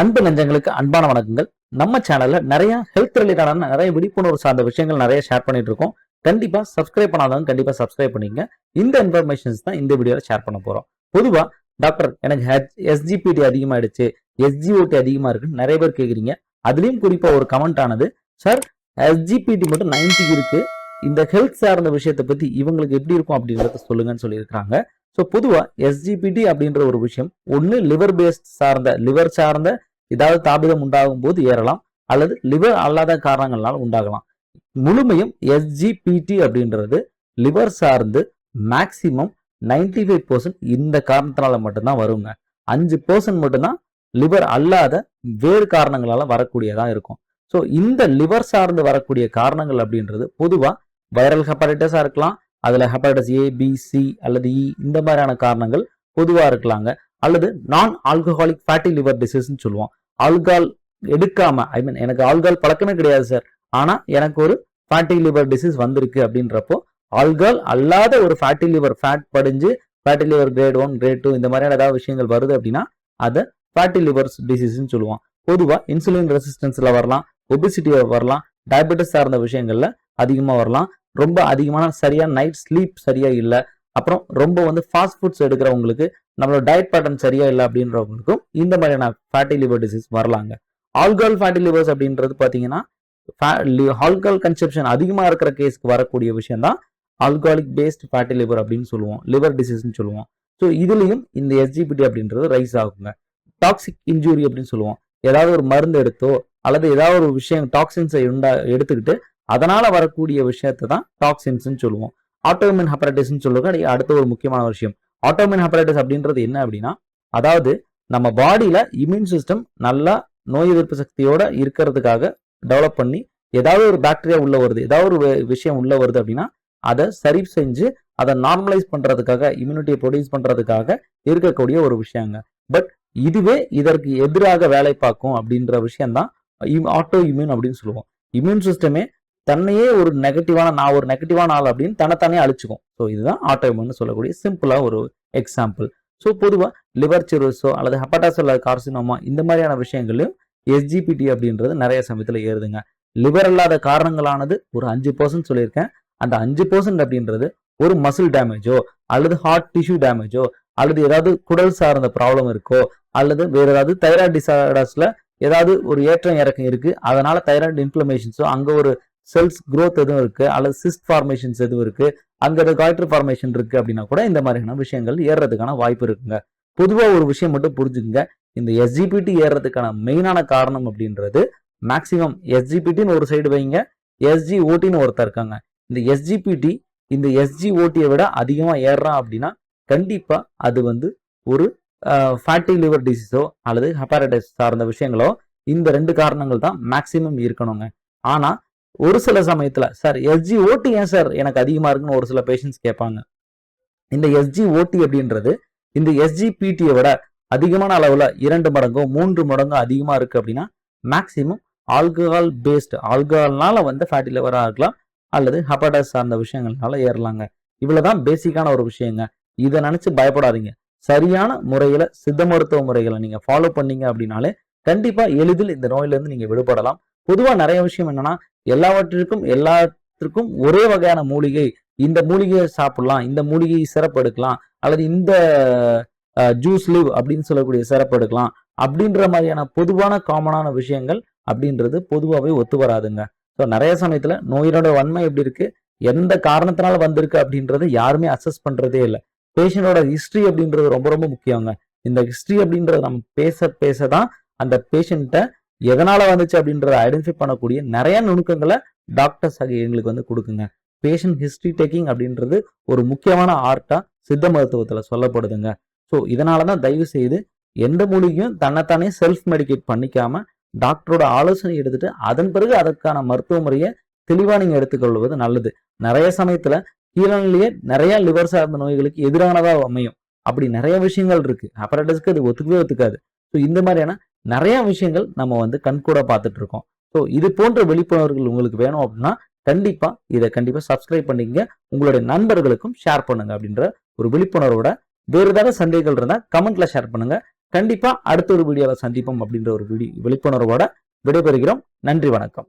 அன்பு நெஞ்சங்களுக்கு அன்பான வணக்கங்கள். நம்ம சேனல்ல நிறைய ஹெல்த் ரிலேட்டடான நிறைய விழிப்புணர்வு சார்ந்த விஷயங்கள் நிறைய ஷேர் பண்ணிட்டு இருக்கோம். கண்டிப்பா சப்ஸ்கிரைப் பண்ணாதவங்க கண்டிப்பா சப்ஸ்கிரைப் பண்ணிங்க. இந்த இன்ஃபர்மேஷன்ஸ் தான் இந்த வீடியோல ஷேர் பண்ண போறோம். பொதுவா டாக்டர் எனக்கு எஸ்ஜிபிடி அதிகமாயிடுச்சு, எஸ்ஜிஓடி அதிகமா இருக்குன்னு நிறைய பேர் கேக்குறீங்க. அதுலயும் குறிப்பா ஒரு கமெண்ட் ஆனது, சார் எஸ்ஜிபிடி மட்டும் 90 இருக்கு, இந்த ஹெல்த் சார்ந்த விஷயத்தை பத்தி இவங்களுக்கு எப்படி இருக்கும் அப்படின்றத சொல்லுங்கன்னு சொல்லியிருக்காங்க. ஸோ பொதுவா எஸ்ஜிபிடி அப்படின்ற ஒரு விஷயம் ஒன்னு லிவர் சார்ந்த ஏதாவது தாபிதம் உண்டாகும் போது ஏறலாம், அல்லது லிவர் அல்லாத காரணங்களால் உண்டாகலாம். முழுமையும் எஸ்ஜிபிடி அப்படின்றது லிவர் சார்ந்து மேக்சிமம் 95% இந்த காரணத்தினால மட்டும்தான் வருங்க. 5% மட்டும்தான் லிவர் அல்லாத வேறு காரணங்களால வரக்கூடியதா இருக்கும். ஸோ இந்த லிவர் சார்ந்து வரக்கூடிய காரணங்கள் அப்படின்றது பொதுவா வைரல் ஹெப்படைட்டிஸா இருக்கலாம், அதுல ஹெப்படைட்டிஸ் ஏ, பி, சி அல்லது இ இந்த மாதிரியான காரணங்கள் பொதுவா இருக்கலாங்க. அல்லது நான் ஆல்கஹாலிக் ஃபேட்டி லிவர் டிசீஸ்ன்னு சொல்லுவோம். ஆல்கஹால் எடுக்காம எனக்கு ஆல்கஹால் பழக்கமே கிடையாது சார், ஆனா எனக்கு ஒரு ஃபேட்டி லிவர் டிசீஸ் வந்திருக்கு அப்படின்றப்போ ஆல்கஹால் அல்லாத ஒரு ஃபேட்டி லிவர் ஃபேட் படிஞ்சு ஃபேட்டி லிவர் கிரேட் 1 கிரேட் 2 இந்த மாதிரியான ஏதாவது விஷயங்கள் வருது அப்படின்னா அதை ஃபேட்டி லிவர் டிசீஸ்ன்னு சொல்லுவோம். பொதுவா இன்சுலின் ரெசிஸ்டன்ஸ்ல வரலாம், ஒபிசிட்டி வரலாம், டயபெட்டிஸ் சார்ந்த விஷயங்கள்ல அதிகமா வரலாம், ரொம்ப அதிகமான சரியா நைட் ஸ்லீப் சரியா இல்லை, அப்புறம் ரொம்ப ஃபாஸ்ட் ஃபுட்ஸ் எடுக்கிறவங்களுக்கு நம்மளோட டயட் பேட்டர்ன் சரியா இல்லை அப்படின்றவங்களுக்கும் இந்த மாதிரியான ஃபேட்டி லிவர் டிசீஸ் வரலாங்க. ஆல்கஹால் ஃபேட்டி லிவர்ஸ் அப்படின்றது பாத்தீங்கன்னா ஆல்கஹால் கன்சப்ஷன் அதிகமா இருக்கிற கேஸ்க்கு வரக்கூடிய விஷயம் தான் ஆல்கஹாலிக் பேஸ்ட் ஃபேட்டி லிவர் அப்படின்னு சொல்லுவோம், லிவர் டிசீஸ்ன்னு சொல்லுவோம். ஸோ இதுலயும் இந்த எஸ்ஜிபிடி அப்படின்றது ரைஸ் ஆகுங்க. டாக்ஸிக் இன்ஜூரி அப்படின்னு சொல்லுவோம். ஏதாவது ஒரு மருந்து எடுத்தோ அல்லது ஏதாவது ஒரு விஷயம் டாக்ஸின்ஸை எடுத்துக்கிட்டு அதனால வரக்கூடிய விஷயத்தை தான் டாக்ஸின்ஸ் சொல்லுவோம். ஆட்டோமின் ஹெப்படைட்டிஸ் சொல்லுவாங்க. அடுத்த ஒரு முக்கியமான விஷயம் ஆட்டோமின் ஹெப்படைட்டிஸ் அப்படின்றது என்ன அப்படின்னா, அதாவது நம்ம பாடியில இம்யூன் சிஸ்டம் நல்லா நோய் எதிர்ப்பு சக்தியோட இருக்கிறதுக்காக டெவலப் பண்ணி ஏதாவது ஒரு பாக்டீரியா உள்ள வருது, ஏதாவது ஒரு விஷயம் உள்ள வருது அப்படின்னா அதை சரி செஞ்சு அதை நார்மலைஸ் பண்றதுக்காக, இம்யூனிட்டியை ப்ரொடியூஸ் பண்றதுக்காக இருக்கக்கூடிய ஒரு விஷயங்க. பட் இதுவே இதற்கு எதிராக வேலை பார்க்கும் அப்படின்ற விஷயம் தான் ஆட்டோ இம்யூன் அப்படின்னு சொல்லுவோம். இம்யூன் சிஸ்டமே தன்னையே ஒரு நெகட்டிவான ஆள் அப்படின்னு தன்னைத்தானே அழிச்சுக்கும். ஸோ இதுதான் ஆட்டோ இம்யூன் சொல்லக்கூடிய சிம்பிளா ஒரு எக்ஸாம்பிள். ஸோ பொதுவா லிவர் சிரோஸோ அல்லது ஹெப்படைட்டிஸ் கார்சினோமா இந்த மாதிரியான விஷயங்களையும் எஸ்ஜிபிடி அப்படின்றது நிறைய சமயத்துல ஏறுதுங்க. லிவர் அல்லாத காரணங்களானது ஒரு 5% சொல்லியிருக்கேன். அந்த 5% அப்படின்றது ஒரு மசில் டேமேஜோ அல்லது ஹார்ட் டிஷ்யூ டேமேஜோ அல்லது ஏதாவது குடல் சார்ந்த ப்ராப்ளம் இருக்கோ அல்லது வேற ஏதாவது தைராய்டு டிசார்டர்ஸ்ல ஏதாவது ஒரு ஏற்றம் இறக்கம் இருக்கு, அதனால தைராய்டு இன்ஃப்ளமேஷன்ஸோ அங்க ஒரு செல்ஸ் growth எதுவும் இருக்கு அல்லது சிஸ்ட் ஃபார்மேஷன்ஸ் எதுவும் இருக்கு, அங்க காய்டர் ஃபார்மேஷன் இருக்கு அப்படின்னா கூட இந்த மாதிரியான விஷயங்கள் ஏறுறதுக்கான வாய்ப்பு இருக்குங்க. பொதுவா ஒரு விஷயம் மட்டும் புரிஞ்சுக்குங்க, இந்த எஸ்ஜிபிடி ஏறுறதுக்கான மெயினான காரணம் அப்படின்றது மேக்சிமம் எஸ்ஜிபிடின்னு ஒரு சைடு வைங்க, எஸ்ஜிஓடின்னு ஒருத்தர் இருக்காங்க. இந்த எஸ்ஜிஓடியை விட அதிகமா ஏறுறான் அப்படின்னா கண்டிப்பா அது ஒரு ஃபேட்டி லிவர் டிசீஸோ அல்லது ஹெப்படைட்டிஸ் சார்ந்த விஷயங்களோ இந்த 2 காரணங்கள் தான் மேக்சிமம் இருக்கணுங்க. ஆனா ஒரு சில சமயத்துல சார் எஸ்ஜிஓடி ஏன் சார் எனக்கு அதிகமா இருக்குன்னு ஒரு சில பேஷண்ட்ஸ் கேட்பாங்க. இந்த எஸ்ஜிஓடி அப்படின்றது இந்த எஸ்ஜிபிடியை விட அதிகமான அளவுல 2 மடங்கோ 3 மடங்கோ அதிகமா இருக்கு அப்படின்னா மேக்சிமம் ஆல்கஹால் பேஸ்ட் ஆல்கஹால்னால ஃபேட்டி லிவரா இருக்கலாம் அல்லது ஹெப்படைட்டிஸ் சார்ந்த விஷயங்கள்னால ஏறலாங்க. இவ்வளவுதான் பேசிக்கான ஒரு விஷயங்க. இதை நினைச்சு பயப்படாதீங்க. சரியான முறையில சித்த மருத்துவ முறைகளை நீங்க ஃபாலோ பண்ணீங்க அப்படின்னாலே கண்டிப்பா எளிதில் இந்த நோயில இருந்து நீங்க விடுபடலாம். பொதுவா நிறைய விஷயம் என்னன்னா, எல்லாத்திற்கும் ஒரே வகையான மூலிகை, இந்த மூலிகையை சாப்பிடலாம், இந்த மூலிகை சிறப்பு எடுக்கலாம் அல்லது இந்த ஜூஸ் லிவ் அப்படின்னு சொல்லக்கூடிய சிறப்பு எடுக்கலாம் அப்படின்ற மாதிரியான பொதுவான காமனான விஷயங்கள் அப்படின்றது பொதுவாகவே ஒத்து வராதுங்க. ஸோ நிறைய சமயத்துல நோயினோட வன்மை எப்படி இருக்கு, எந்த காரணத்தினால வந்திருக்கு அப்படின்றது யாருமே அசஸ் பண்றதே இல்லை. பேஷண்டோட ஹிஸ்டரி அப்படின்றது ரொம்ப ரொம்ப முக்கியங்க. இந்த ஹிஸ்டரி அப்படின்றத நம்ம பேசதான் அந்த பேஷண்ட்டை எதனால வந்துச்சு அப்படின்றத ஐடென்டிஃபை பண்ணக்கூடிய நிறைய நுணுக்கங்களை டாக்டர்ஸ் எங்களுக்கு கொடுக்குங்க. பேஷண்ட் ஹிஸ்டரி டேக்கிங் அப்படின்றது ஒரு முக்கியமான ஆர்ட்டா சித்த மருத்துவத்துல சொல்லப்படுதுங்க. ஸோ இதனாலதான் தயவு செய்து எந்த மூலிகையும் தன்னைத்தானே செல்ஃப் மெடிகேட் பண்ணிக்காம டாக்டரோட ஆலோசனை எடுத்துட்டு அதன் பிறகு அதற்கான மருத்துவ முறையை தெளிவா நீங்க எடுத்துக்கொள்வது நல்லது. நிறைய சமயத்துல கீழே நிறைய லிவர் சார்ந்த நோய்களுக்கு எதிரானதா அமையும். அப்படி நிறைய விஷயங்கள் இருக்கு. ஹெப்படைட்டிஸ்க்கு அது ஒத்துக்கவே ஒத்துக்காது. ஸோ இந்த மாதிரியான நிறைய விஷயங்கள் நம்ம கண்கூட பார்த்துட்டு இருக்கோம். ஸோ இது போன்ற விழிப்புணர்வுகள் உங்களுக்கு வேணும் அப்படின்னா கண்டிப்பா சப்ஸ்கிரைப் பண்ணிக்கங்க, உங்களுடைய நண்பர்களுக்கும் ஷேர் பண்ணுங்க அப்படின்ற ஒரு விழிப்புணர்வோட வேறு ஏதாவது சந்தேகங்கள் இருந்தா கமெண்ட்ல ஷேர் பண்ணுங்க. கண்டிப்பா அடுத்த ஒரு வீடியோல சந்திப்போம் அப்படின்ற ஒரு விழிப்புணர்வோட விடைபெறுகிறோம். நன்றி, வணக்கம்.